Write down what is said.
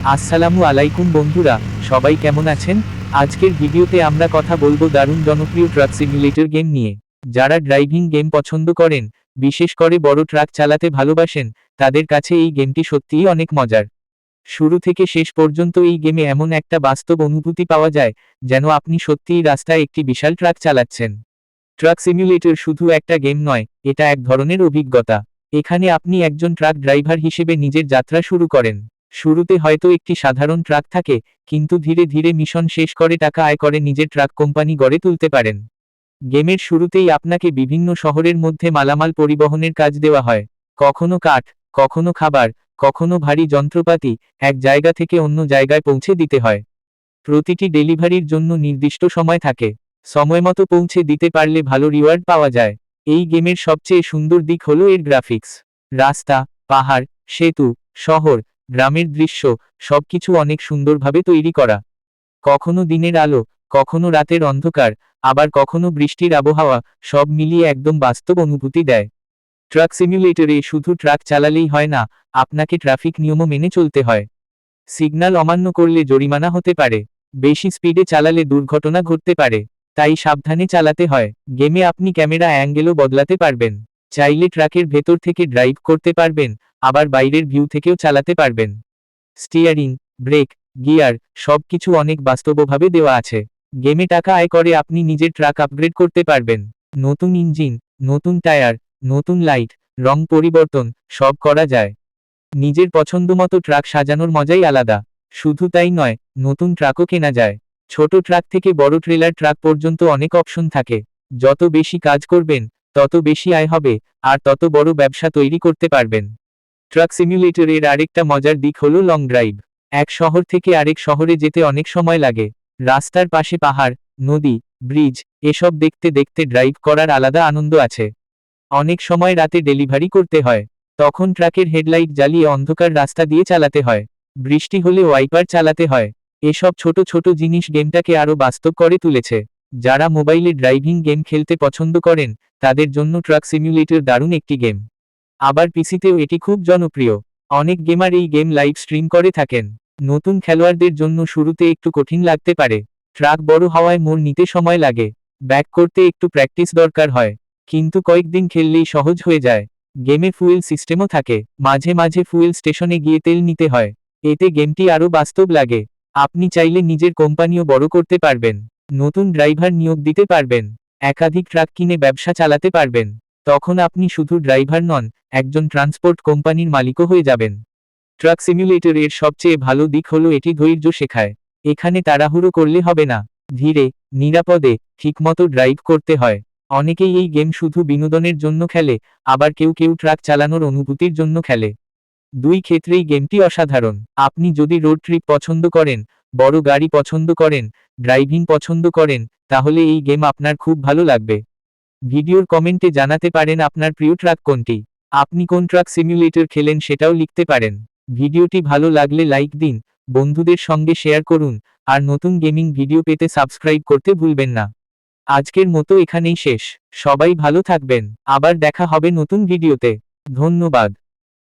আসসালামু আলাইকুম বন্ধুরা, সবাই কেমন আছেন? আজকের ভিডিওতে আমরা কথা বলবো দারুণ জনপ্রিয় ট্রাক সিমুলেটর গেম নিয়ে। যারা ড্রাইভিং গেম পছন্দ করেন, বিশেষ করে বড় ট্রাক চালাতে ভালোবাসেন, তাদের কাছে এই গেমটি সত্যিই অনেক মজার। শুরু থেকে শেষ পর্যন্ত এই গেমে এমন একটা বাস্তব অনুভূতি পাওয়া যায়, যেন আপনি সত্যিই রাস্তায় একটি বিশাল ট্রাক চালাচ্ছেন। ট্রাক সিমুলেটর শুধু একটা গেম নয়, এটা এক ধরনের অভিজ্ঞতা। এখানে আপনি একজন ট্রাক ড্রাইভার হিসেবে নিজের যাত্রা শুরু করেন। শুরুতে হয়তো একটি সাধারণ ট্রাক থাকে, কিন্তু ধীরে ধীরে মিশন শেষ করে টাকা আয় করে নিজের ট্রাক কোম্পানি গড়ে তুলতে পারেন। গেমের শুরুতেই আপনাকে বিভিন্ন শহরের মধ্যে মালামাল পরিবহনের কাজ দেওয়া হয়। কখনো কাঠ, কখনো খাবার, কখনো ভারী যন্ত্রপাতি, এক জায়গা থেকে অন্য জায়গায় পৌঁছে দিতে হয়। প্রতিটি ডেলিভারির জন্য নির্দিষ্ট সময় থাকে। সময়মতো পৌঁছে দিতে পারলে ভালো রিওয়ার্ড পাওয়া যায়। এই গেমের সবচেয়ে সুন্দর দিক হলো এর গ্রাফিক্স। রাস্তা, পাহাড়, সেতু, শহর, গ্রামের দৃশ্য, সবকিছু অনেক সুন্দরভাবে তৈরি করা। কখনো দিনের আলো, কখনো রাতের অন্ধকার, আবার কখনো বৃষ্টির আবহাওয়া, সব মিলিয়ে একদম বাস্তব অনুভূতি দেয়। ট্রাক সিমুলেটরে শুধু ট্রাক চালালেই হয় না, আপনাকে ট্রাফিক নিয়মও মেনে চলতে হয়। সিগন্যাল অমান্য করলে জরিমানা হতে পারে। বেশি স্পিডে চালালে দুর্ঘটনা ঘটতে পারে। তাই সাবধানে চালাতে হয়। গেমে আপনি ক্যামেরা অ্যাঙ্গেলও বদলাতে পারবেন। চাইলে ট্রাকের ভেতর থেকে ড্রাইভ করতে পারবেন, আবার বাইরের ভিউ থেকেও চালাতে পারবেন। স্টিয়ারিং, ব্রেক, গিয়ার, সবকিছু অনেক বাস্তবভাবে দেওয়া আছে। গেমে টাকা আয় করে আপনি নিজের ট্রাক আপগ্রেড করতে পারবেন। নতুন ইঞ্জিন, নতুন টায়ার, নতুন লাইট, রং পরিবর্তন, সব করা যায়। নিজের পছন্দমতো ট্রাক সাজানোর মজাই আলাদা। শুধু তাই নয়, নতুন ট্রাকও কেনা যায়। ছোট ট্রাক থেকে বড় ট্রেলার ট্রাক পর্যন্ত অনেক অপশন থাকে। যত বেশি কাজ করবেন, তত বেশি আয় হবে, আর তত বড় ব্যবসা তৈরি করতে পারবেন। ট্রাক সিমুলেটরের আরেকটা মজার দিক হলো লং ড্রাইভ। এক শহর থেকে আরেক শহরে যেতে অনেক সময় লাগে। রাস্তার পাশে পাহাড়, নদী, ব্রিজ, এসব দেখতে দেখতে ড্রাইভ করার আলাদা আনন্দ আছে। অনেক সময় রাতে ডেলিভারি করতে হয়। তখন ট্রাকের হেডলাইট জ্বালিয়ে অন্ধকার রাস্তা দিয়ে চালাতে হয়। বৃষ্টি হলে ওয়াইপার চালাতে হয়। এসব ছোট ছোট জিনিস গেমটাকে আরও বাস্তব করে তুলেছে। যারা মোবাইলে ড্রাইভিং গেম খেলতে পছন্দ করেন, তাদের জন্য ট্রাক সিমুলেটর দারুণ একটি গেম। আবার পিসিতেও এটি খুব জনপ্রিয়। অনেক গেমার এই গেম লাইভ স্ট্রিম করে থাকেন। নতুন খেলোয়াড়দের জন্য শুরুতে একটু কঠিন লাগতে পারে। ট্রাক বড় হওয়ায় মোড় নিতে সময় লাগে। ব্যাক করতে একটু প্র্যাকটিস দরকার হয়। কিন্তু কয়েকদিন খেললেই সহজ হয়ে যায়। গেমে ফুয়েল সিস্টেমও থাকে। মাঝে মাঝে ফুয়েল স্টেশনে গিয়ে তেল নিতে হয়। এতে গেমটি আরও বাস্তব লাগে। আপনি চাইলে নিজের কোম্পানিও বড় করতে পারবেন। নতুন ড্রাইভার নিয়োগ দিতে পারবেন। একাধিক ট্রাক কিনে ব্যবসা চালাতে পারবেন। তখন আপনি শুধু ড্রাইভার নন, একজন ট্রান্সপোর্ট কোম্পানির মালিকও হয়ে যাবেন। ট্রাক সিমুলেটর এর সবচেয়ে ভালো দিক হলো এটি ধৈর্য শেখায়। এখানে তাড়াহুড়ো করলে হবে না। ধীরে, নিরাপদে, ঠিকমতো ড্রাইভ করতে হয়। অনেকেই এই গেম শুধু বিনোদনের জন্য খেলে, আবার কেউ কেউ ট্রাক চালানোর অনুভূতির জন্য খেলে। দুই ক্ষেত্রেই গেমটি অসাধারণ। আপনি যদি রোড ট্রিপ পছন্দ করেন, বড় গাড়ি পছন্দ করেন, ড্রাইভিং পছন্দ করেন, তাহলে এই গেম আপনার খুব ভালো লাগবে। ভিডিওর কমেন্টে জানাতে পারেন আপনার প্রিয় ট্রাক কোনটি। আপনি কোন ট্রাক সিমুলেটর খেলেন সেটাও লিখতে পারেন। ভিডিওটি ভালো লাগলে লাইক দিন, বন্ধুদের সঙ্গে শেয়ার করুন, আর নতুন গেমিং ভিডিও পেতে সাবস্ক্রাইব করতে ভুলবেন না। আজকের মতো এখানেই শেষ। সবাই ভালো থাকবেন। আবার দেখা হবে নতুন ভিডিওতে। ধন্যবাদ।